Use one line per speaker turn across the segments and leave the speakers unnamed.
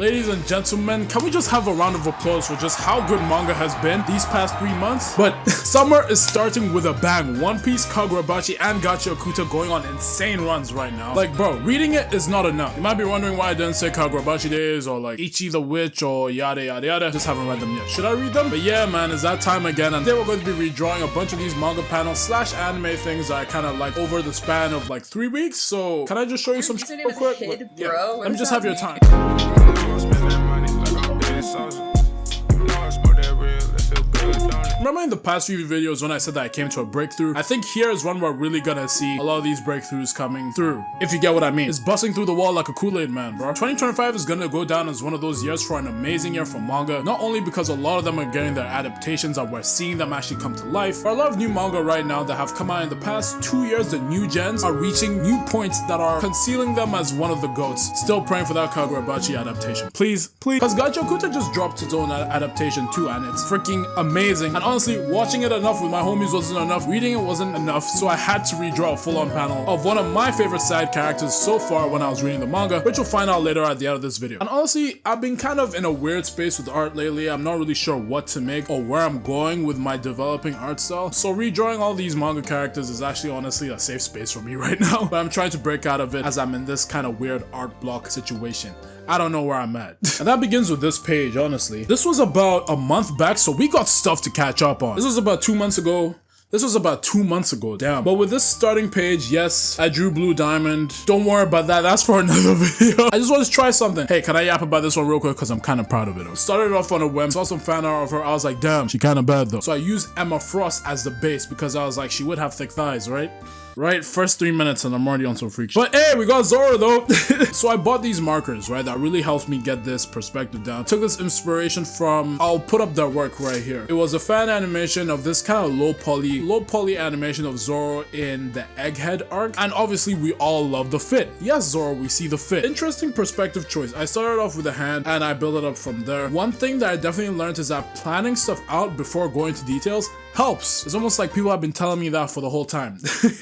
Ladies and gentlemen, can we just have a round of applause for just how good manga has been these past 3 months? But summer is starting with a bang. One Piece, Kagurabachi, and Gachi Okuta going on insane runs right now. Like, bro, reading it is not enough. You might be wondering why I didn't say Kagurabachi Days or like Ichi the Witch or yada yada yada. Just haven't read them yet. Should I read them? But yeah, man, it's that time again, and today we're going to be redrawing a bunch of these manga panels slash anime things that I kind of like over the span of like 3 weeks. So can I just show you some shit real quick? Yeah. Let me just have your time. Remember in the past few videos when I said that I came to a breakthrough? I think here is one where we're really gonna see a lot of these breakthroughs coming through. If you get what I mean. It's busting through the wall like a Kool-Aid man, bro. 2025 is gonna go down as one of those years for an amazing year for manga. Not only because a lot of them are getting their adaptations and we're seeing them actually come to life, but a lot of new manga right now that have come out in the past 2 years, the new gens are reaching new points that are concealing them as one of the GOATs. Still praying for that Kagurabachi adaptation. Please, please. Because Gachi Okuta just dropped its own adaptation too, and it's freaking amazing. And honestly, watching it enough with my homies wasn't enough, reading it wasn't enough, so I had to redraw a full-on panel of one of my favorite side characters so far when I was reading the manga, which you'll find out later at the end of this video. And honestly, I've been kind of in a weird space with art lately. I'm not really sure what to make or where I'm going with my developing art style, so redrawing all these manga characters is actually honestly a safe space for me right now, but I'm trying to break out of it as I'm in this kind of weird art block situation. I don't know where I'm at. And that begins with this page, honestly. This was about a month back, so we got stuff to catch up on. This was about 2 months ago. This was about 2 months ago, damn. But with this starting page, yes, I drew Blue Diamond. Don't worry about that, that's for another video. I just want to try something. Hey, can I yap about this one real quick? Because I'm kind of proud of it. Started off on a whim, saw some fan art of her. I was like, damn, she kind of bad though. So I used Emma Frost as the base because I was like, she would have thick thighs, right? Right, first 3 minutes and I'm already on some freak shit. But hey, we got Zoro though. So I bought these markers, right? That really helps me get this perspective down. Took this inspiration from, I'll put up their work right here. It was a fan animation of this kind of low poly animation of Zoro in the Egghead arc. And obviously we all love the fit. Yes, Zoro, we see the fit. Interesting perspective choice. I started off with a hand and I built it up from there. One thing that I definitely learned is that planning stuff out before going to details helps. It's almost like people have been telling me that for the whole time.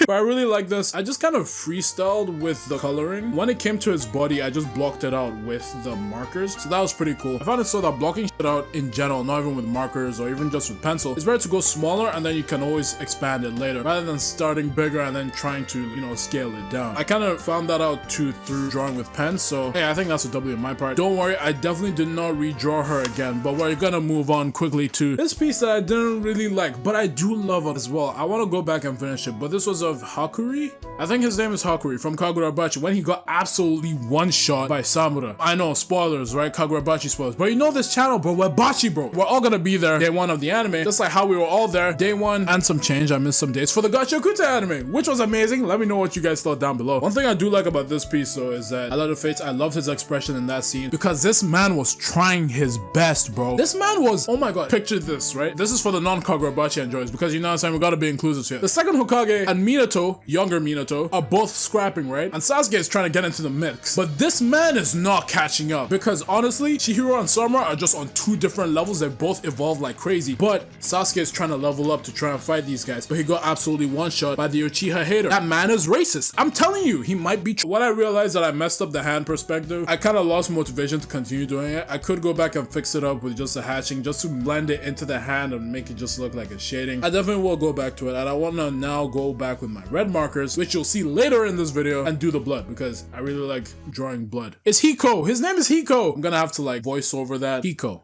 But I really like this. I just kind of freestyled with the coloring. When it came to his body, I just blocked it out with the markers. So that was pretty cool. I found it so that blocking shit out in general, not even with markers or even just with pencil, it's better to go smaller and then you can always expand it later rather than starting bigger and then trying to, you know, scale it down. I kind of found that out too through drawing with pen. So hey, I think that's a W on my part. Don't worry, I definitely did not redraw her again, but we're gonna move on quickly to this piece that I didn't really like, but I do love it as well. I want to go back and finish it, but this was of Hakuri. I think his name is Hakuri from Kagurabachi when he got absolutely one-shot by Samura. I know, spoilers, right? Kagurabachi spoilers. But you know this channel, bro. We're Bachi, bro. We're all gonna be there day one of the anime, just like how we were all there day one and some change. I missed some days for the Gachi Okuta anime, which was amazing. Let me know what you guys thought down below. One thing I do like about this piece though is that I love the fates. I loved his expression in that scene because this man was trying his best, bro. This man was, oh my god, picture this, right? This is for the non-Kagurabachi enjoyers because you know what I'm saying, we gotta be inclusive here. The second Hokage and Minato, younger Minato, are both scrapping, right? And Sasuke is trying to get into the mix. But this man is not catching up because honestly, Chihiro and Samura are just on 2 different levels. They both evolved like crazy. But Sasuke is trying to level up to try and fight these guys. But he got absolutely one-shot by the Uchiha hater. That man is racist. I'm telling you, he might be. When I realized that I messed up the hand perspective, I kind of lost motivation to continue doing it. I could go back and fix it up with just the hatching, just to blend it into the hand and make it just look like a shading. I definitely will go back to it, and I want to now go back with my red markers, which you'll see later in this video, and do the blood because I really like drawing blood. It's Hiko. His name is Hiko. I'm gonna have to like voice over that. Hiko.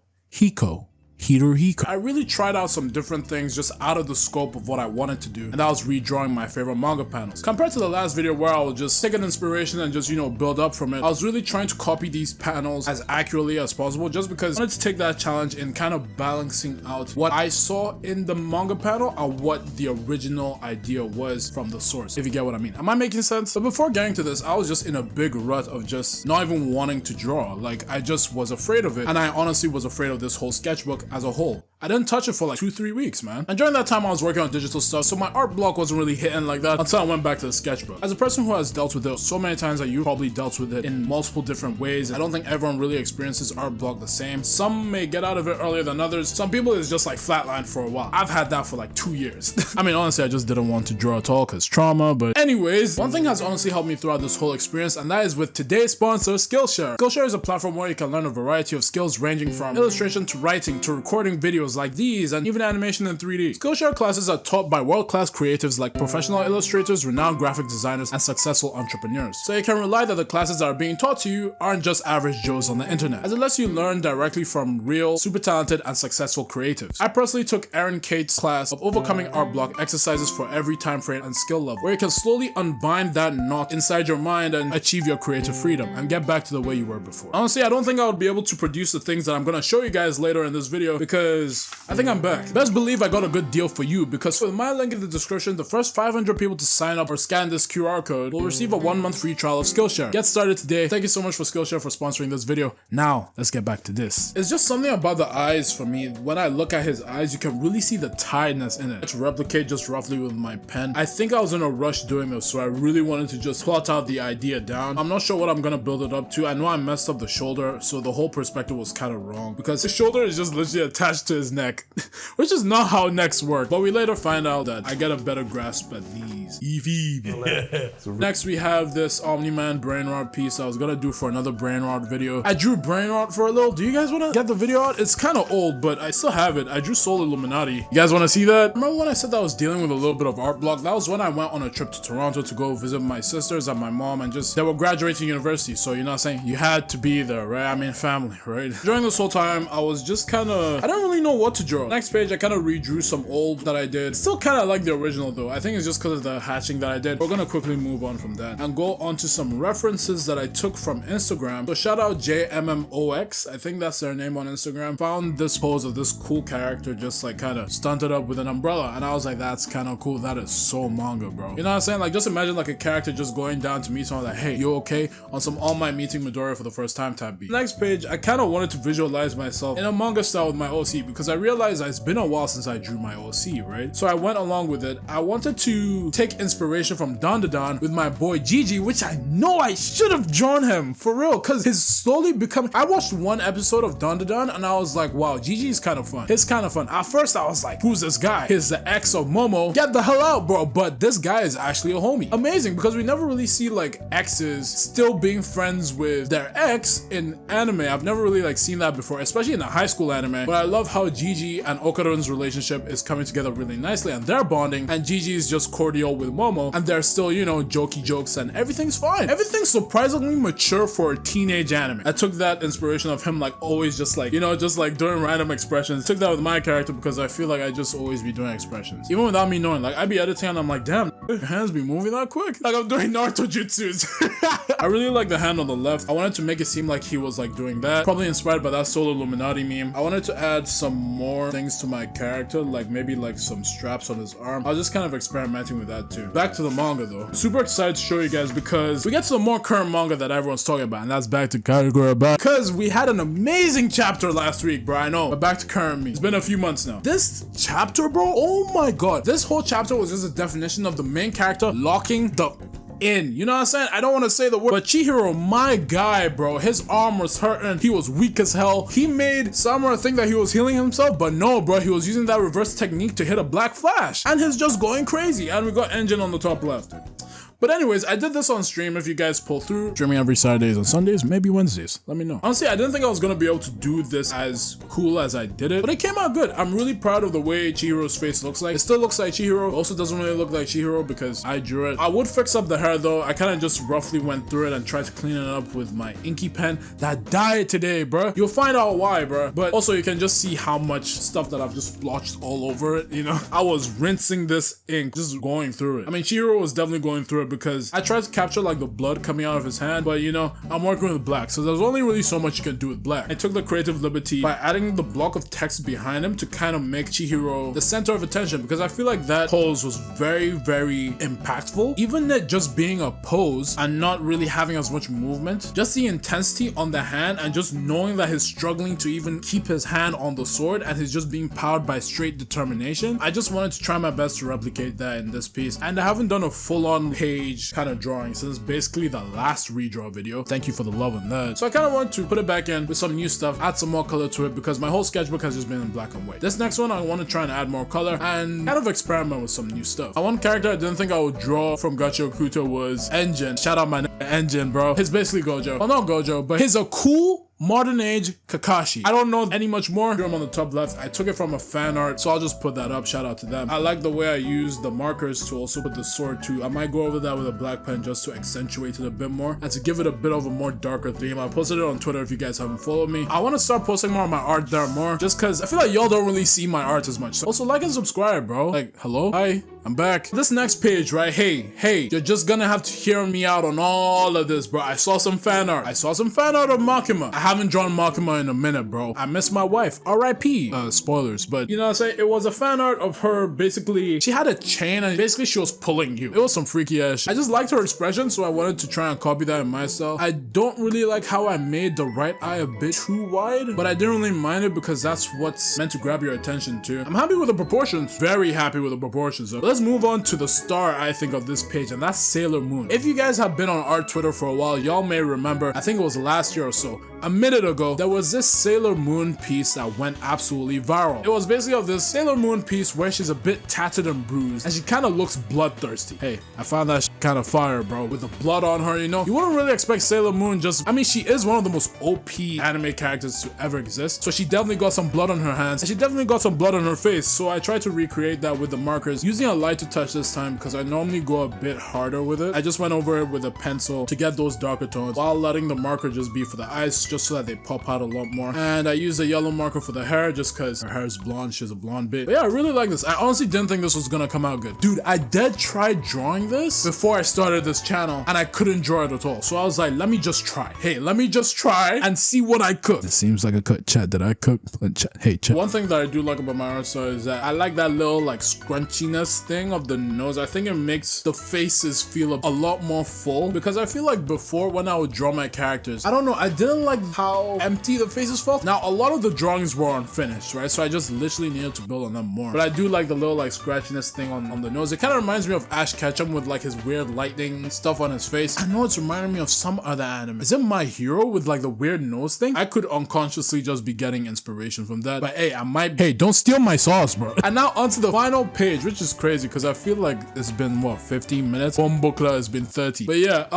I really tried out some different things just out of the scope of what I wanted to do, and that was redrawing my favorite manga panels. Compared to the last video where I would just take an inspiration and just, you know, build up from it, I was really trying to copy these panels as accurately as possible just because I wanted to take that challenge in kind of balancing out what I saw in the manga panel and what the original idea was from the source, if you get what I mean. Am I making sense? But before getting to this, I was just in a big rut of just not even wanting to draw. Like, I just was afraid of it, and I honestly was afraid of this whole sketchbook as a whole. I didn't touch it for like 2-3 weeks, man. And during that time, I was working on digital stuff, so my art block wasn't really hitting like that until I went back to the sketchbook. As a person who has dealt with it so many times that you probably dealt with it in multiple different ways, I don't think everyone really experiences art block the same. Some may get out of it earlier than others. Some people is just like flatline for a while. I've had that for like 2 years. I mean, honestly, I just didn't want to draw at all because trauma, but anyways, one thing has honestly helped me throughout this whole experience, and that is with today's sponsor, Skillshare. Skillshare is a platform where you can learn a variety of skills ranging from illustration to writing to recording videos like these and even animation in 3D. Skillshare classes are taught by world-class creatives like professional illustrators, renowned graphic designers, and successful entrepreneurs. So you can rely that the classes that are being taught to you aren't just average Joes on the internet, as it lets you learn directly from real, super talented, and successful creatives. I personally took Aaron Kate's class of overcoming art block exercises for every time frame and skill level, where you can slowly unbind that knot inside your mind and achieve your creative freedom and get back to the way you were before. Honestly, I don't think I would be able to produce the things that I'm gonna show you guys later in this video because I think I'm back. Best believe I got a good deal for you, because with my link in the description, the first 500 people to sign up or scan this QR code will receive a 1-month free trial of Skillshare. Get started today. Thank you so much for Skillshare for sponsoring this video. Now, let's get back to this. It's just something about the eyes for me. When I look at his eyes, you can really see the tiredness in it. To replicate just roughly with my pen. I think I was in a rush doing this, so I really wanted to just plot out the idea down. I'm not sure what I'm gonna build it up to. I know I messed up the shoulder, so the whole perspective was kind of wrong, because his shoulder is just literally attached to his neck, which is not how necks work. But we later find out that I get a better grasp at these. Next, we have this Omni-Man brain rot piece I was gonna do for another brain rot video. I drew brain rot for a little. Do you guys wanna get the video out? It's kind of old, but I still have it. I drew Soul Illuminati. You guys wanna see that? Remember when I said that I was dealing with a little bit of art block? That was when I went on a trip to Toronto to go visit my sisters and my mom, and just, they were graduating university, so you know what I'm saying? You had to be there, right? I mean, family, right? During this whole time, I was just kind of, I don't really know what to draw. Next page, I kind of redrew some old that I did. Still kind of like the original though. I think it's just because of the hatching that I did. We're gonna quickly move on from that and go on to some references that I took from Instagram. So shout out JMMOX, I think that's their name on Instagram. Found this pose of this cool character just like kind of stunted up with an umbrella, and I was like, that's kind of cool. That is so manga, bro. You know what I'm saying? Like, just imagine like a character just going down to meet someone like, hey, you okay? On some All Might meeting Midoriya for the first time type beat. Next page, I kind of wanted to visualize myself in a manga style with my OC, because I realized it's been a while since I drew my OC, right? So I went along with it. I wanted to take inspiration from Don with my boy Gigi, which I know I should have drawn him for real, because he's slowly becoming. I watched one episode of Don and I was like, wow, Gigi's kind of fun. He's kind of fun. At first I was like, who's this guy? He's the ex of Momo. Get the hell out, bro. But this guy is actually a homie. Amazing, because we never really see like exes still being friends with their ex in anime. I've never really like seen that before, especially in a high school anime. But I love how Gigi and Okaron's relationship is coming together really nicely, and they're bonding, and Gigi is just cordial with Momo, and they're still, you know, jokey jokes, and everything's fine. Everything's surprisingly mature for a teenage anime. I took that inspiration of him like always just like, you know, just like doing random expressions. Took that with my character because I feel like I just always be doing expressions. Even without me knowing, like I'd be editing and I'm like, damn, your hands be moving that quick. Like I'm doing Naruto jutsus. I really like the hand on the left. I wanted to make it seem like he was like doing that. Probably inspired by that Soul Illuminati meme. I wanted to add some more things to my character, like maybe like some straps on his arm. I was just kind of experimenting with that too. Back to the manga though. Super excited to show you guys because we get to the more current manga that everyone's talking about, and that's back to Kategori back. Because we had an amazing chapter last week, bro. I know, but back to current me. It's been a few months now. This chapter, bro, oh my god. This whole chapter was just a definition of the main character locking the in. You know what I'm saying? I don't want to say the word, but Chihiro, my guy, bro, his arm was hurting. He was weak as hell. He made Samura think that he was healing himself, but no, bro, he was using that reverse technique to hit a black flash, and he's just going crazy. And we got engine on the top left. But anyways, I did this on stream. If you guys pull through, streaming every Saturdays and Sundays, maybe Wednesdays. Let me know. Honestly, I didn't think I was gonna be able to do this as cool as I did it, but it came out good. I'm really proud of the way Chihiro's face looks like. It still looks like Chihiro. Also doesn't really look like Chihiro because I drew it. I would fix up the hair though. I kind of just roughly went through it and tried to clean it up with my inky pen that died today, bro. You'll find out why, bro. But also you can just see how much stuff that I've just splotched all over it, you know? I was rinsing this ink, just going through it. I mean, Chihiro was definitely going through it it because I tried to capture like the blood coming out of his hand, but you know, I'm working with black, so there's only really so much you can do with black. I took the creative liberty by adding the block of text behind him to kind of make Chihiro the center of attention, because I feel like that pose was very, very impactful. Even it just being a pose and not really having as much movement, just the intensity on the hand and just knowing that he's struggling to even keep his hand on the sword and he's just being powered by straight determination. I just wanted to try my best to replicate that in this piece, and I haven't done a full-on page kind of drawing since basically the last redraw video. Thank you for the love on that. So I kind of want to put it back in with some new stuff, add some more color to it, because my whole sketchbook has just been in black and white. This next one I want to try and add more color and kind of experiment with some new stuff. One character I didn't think I would draw from Gachi Okuta was Engine. Shout out my Engine, bro. He's basically Gojo. Well, not Gojo, but he's a cool modern age Kakashi. I don't know any much more. Here I'm on the top left. I took it from a fan art, so I'll just put that up. Shout out to them. I like the way I used the markers to also put the sword too. I might go over that with a black pen just to accentuate it a bit more and to give it a bit of a more darker theme. I posted it on Twitter if you guys haven't followed me. I want to start posting more of my art there more, just because I feel like y'all don't really see my art as much. So also like and subscribe, bro. Like, hello? Hi, I'm back. This next page, right? Hey, you're just gonna have to hear me out on all of this, bro. I saw some fan art. of Makima. I haven't drawn Makima in a minute, bro. I miss my wife. R.I.P. Spoilers, but you know what I'm saying? It was a fan art of her. Basically, she had a chain and basically she was pulling you. It was some freaky ass shit. I just liked her expression, so I wanted to try and copy that in my style. I don't really like how I made the right eye a bit too wide, but I didn't really mind it because that's what's meant to grab your attention too. I'm happy with the proportions. Very happy with the proportions. So let's move on to the star, I think, of this page, and that's Sailor Moon. If you guys have been on art Twitter for a while, y'all may remember, I think it was last year or so, a minute ago, there was this Sailor Moon piece that went absolutely viral. It was basically of this Sailor Moon piece where she's a bit tattered and bruised and she kind of looks bloodthirsty. Hey, I found that kind of fire, bro, with the blood on her, you know? You wouldn't really expect Sailor Moon just, I mean, she is one of the most OP anime characters to ever exist, so she definitely got some blood on her hands and she definitely got some blood on her face, so I tried to recreate that with the markers using a lighter touch this time because I normally go a bit harder with it. I just went over it with a pencil to get those darker tones while letting the marker just be for the eyes, just so that they pop out a lot more. And I used a yellow marker for the hair just because her hair is blonde, she's a blonde bitch. But yeah, I really like this. I honestly didn't think this was gonna come out good. Dude, I did try drawing this before I started this channel and I couldn't draw it at all. So I was like, let me just try. Hey, let me just try and see what I cook. It seems like a cut. Chat, did I cook? Chat. Hey, chat. One thing that I do like about my art style is that I like that little like scrunchiness thing of the nose. I think it makes the faces feel a lot more full, because I feel like before when I would draw my characters, I don't know, I didn't like how empty the faces felt. Now, a lot of the drawings were unfinished, right? So I just literally needed to build on them more. But I do like the little like scratchiness thing on the nose. It kind of reminds me of Ash Ketchum with like his weird lightning stuff on his face. I know it's reminding me of some other anime. Is it My Hero with like the weird nose thing? I could unconsciously just be getting inspiration from that. But hey, hey, don't steal my sauce, bro. And now onto the final page, which is crazy because I feel like it's been what, 15 minutes? One booklet has been 30. But yeah,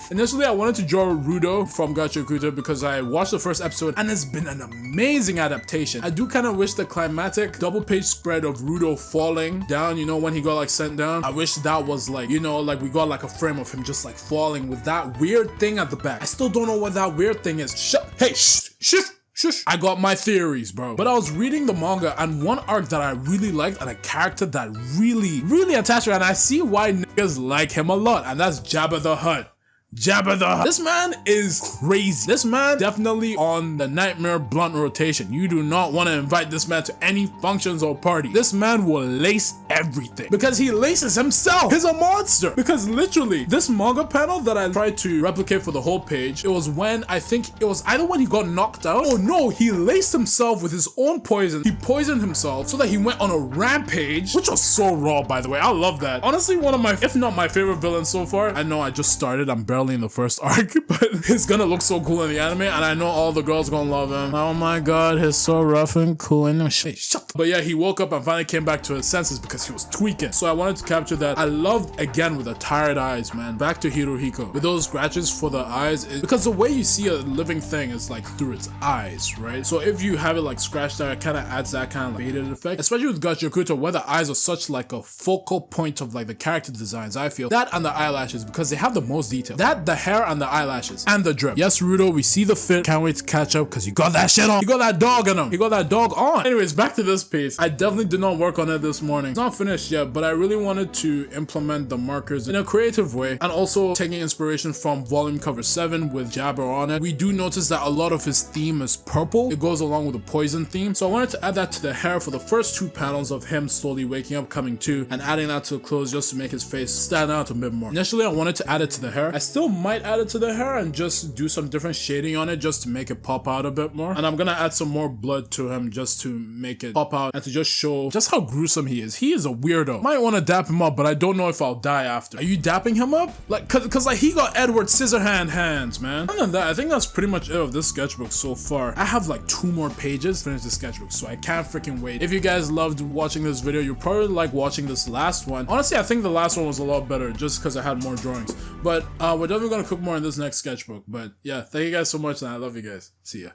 initially I wanted to draw Rudo from Gachi Okuta because I watched the first episode and it's been an amazing adaptation. I do kind of wish the climatic double page spread of Rudo falling down, you know, when he got like sent down, I wish that was like, you know, like we got like a frame of him just like falling with that weird thing at the back. I still don't know what that weird thing is. Hey, shush. I got my theories, bro. But I was reading the manga and one arc that I really liked and a character that really attached me, and I see why niggas like him a lot, and that's Jabba the Hutt. This man is crazy. This man definitely on the Nightmare Blunt rotation. You do not want to invite this man to any functions or party. This man will lace everything because he laces himself. He's a monster. Because literally this manga panel that I tried to replicate for the whole page, it was when I think it was either when he got knocked out. Oh no, he laced himself with his own poison. He poisoned himself so that he went on a rampage, which was so raw, by the way. I love that. Honestly, one of my, if not my favorite villains so far. I know I just started, I'm barely in the first arc, but he's gonna look so cool in the anime and I know all the girls gonna love him. Oh my god, he's so rough and cool and shut up. But yeah, he woke up and finally came back to his senses because he was tweaking. So I wanted to capture that. I loved, again, with the tired eyes, man. Back to Hiko. With those scratches for the eyes, because the way you see a living thing is like through its eyes, right? So if you have it like scratched out, it kind of adds that kind of faded effect, especially with Gachi Okuta, where the eyes are such like a focal point of like the character designs. I feel that and the eyelashes, because they have the most detail. That, the hair, and the eyelashes, and the drip. Yes, Rudo, we see the fit. Can't wait to catch up because you got that shit on. You got that dog in him. You got that dog on. Anyways, back to this piece. I definitely did not work on it this morning. It's not finished yet, but I really wanted to implement the markers in a creative way, and also taking inspiration from volume cover 7 with Jabber on it. We do notice that a lot of his theme is purple. It goes along with the poison theme. So I wanted to add that to the hair for the first 2 panels of him slowly waking up, coming to, and adding that to the clothes just to make his face stand out a bit more. Initially, I wanted to add it to the hair. I still might add it to the hair and just do some different shading on it just to make it pop out a bit more. And I'm gonna add some more blood to him just to make it pop out and to just show just how gruesome he is. He is a weirdo. Might want to dap him up, but I don't know if I'll die after. Are you dapping him up? Like, cause like he got Edward Scissorhand hands, man. Other than that, I think that's pretty much it of this sketchbook so far. I have like 2 more pages to finish the sketchbook, so I can't freaking wait. If you guys loved watching this video, you probably like watching this last one. Honestly, I think the last one was a lot better just because I had more drawings. But we're definitely gonna cook more in this next sketchbook. But yeah, thank you guys so much, and I love you guys. See ya.